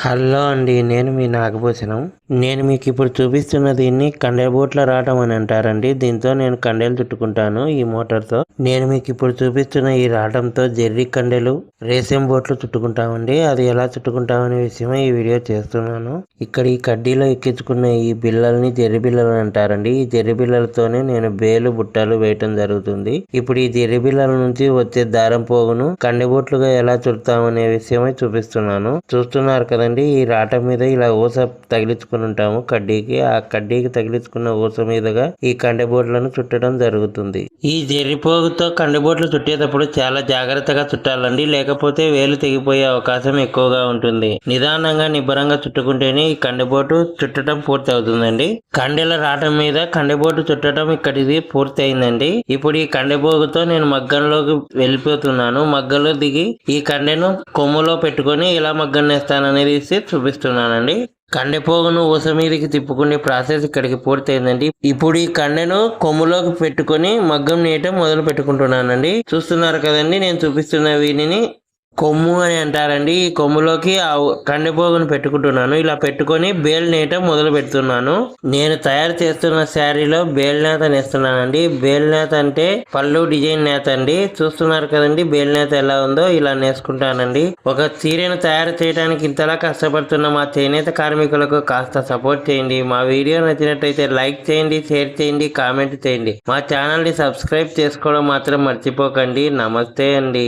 Hello అండి, నేను మీ నాగభూషణం. నేను మీకు ఇప్పుడు చూపిస్తున్న దీన్ని కండెబోట్ల రావటం అని అంటారండి. దీంతో నేను కండెలు చుట్టుకుంటాను ఈ మోటార్తో. నేను మీకు ఇప్పుడు చూపిస్తున్న ఈ రావటంతో జెర్రీ కండెలు, రేసిం బోట్లు చుట్టుకుంటామండి. అది ఎలా చుట్టుకుంటామనే విషయమే ఈ వీడియో చేస్తున్నాను. ఇక్కడ ఈ కడ్డీలో ఎక్కించుకున్న ఈ బిల్లల్ని జెర్రీ బిల్లలు అంటారండి. ఈ జెర్రీ బిల్లలతోనే నేను బేలు బుట్టలు వేయటం జరుగుతుంది. ఇప్పుడు ఈ జెర్రీ బిల్లల నుంచి వచ్చే దారం పోగును కండెబోట్లుగా ఎలా చుడతామనే విషయమే చూపిస్తున్నాను. చూస్తున్నారు కదండి, ఈ రాట మీద ఇలా ఊస తగిలించుకుని ఉంటాము కడ్డీకి. ఆ కడ్డీకి తగిలించుకున్న ఊస మీదుగా ఈ కండెబోట్లను చుట్టడం జరుగుతుంది. ఈ జెర్రిపోగుతో కండెబోట్లు చుట్టేటప్పుడు చాలా జాగ్రత్తగా చుట్టాలండి, లేకపోతే వేలు తెగిపోయే అవకాశం ఎక్కువగా ఉంటుంది. నిదానంగా నిబ్బరంగా చుట్టుకుంటేనే ఈ కండెబోటు చుట్టడం పూర్తి అవుతుందండి. కండెల రాట మీద కండెబోటు చుట్టడం ఇక్కడిది పూర్తి అయిందండి. ఇప్పుడు ఈ కండెపోగుతో నేను మగ్గంలోకి వెళ్ళిపోతున్నాను. మగ్గంలో దిగి ఈ కండెను కొమ్ములో పెట్టుకొని ఇలా మగ్గం నేస్తాననేది చూపిస్తున్నానండి. కండెపోగును ఊస మీదకి తిప్పుకునే ప్రాసెస్ ఇక్కడికి పూర్తయిందండి. ఇప్పుడు ఈ కండెను కొమ్ములోకి పెట్టుకొని మగ్గం నేయటం మొదలు పెట్టుకుంటున్నానండి. చూస్తున్నారు కదండి, నేను చూపిస్తున్న వీటిని కొమ్ము అని అంటారండి. ఈ కొమ్ములోకి ఆ కండెపోగును పెట్టుకుంటున్నాను. ఇలా పెట్టుకొని బేల్ నేయటం మొదలు పెడుతున్నాను. నేను తయారు చేస్తున్న శారీలో బేల్ నేత నేస్తున్నానండి. బేల్ నేత అంటే పళ్ళు డిజైన్ నేత అండి. చూస్తున్నారు కదండి బేల్ నేత ఎలా ఉందో, ఇలా నేసుకుంటానండి. ఒక చీరను తయారు చేయడానికి ఇంతలా కష్టపడుతున్న మా చేనేత కార్మికులకు కాస్త సపోర్ట్ చేయండి. మా వీడియో నచ్చినట్టయితే లైక్ చేయండి, షేర్ చేయండి, కామెంట్ చేయండి. మా ఛానల్ ని సబ్స్క్రైబ్ చేసుకోవడం మాత్రం మర్చిపోకండి. నమస్తే అండి.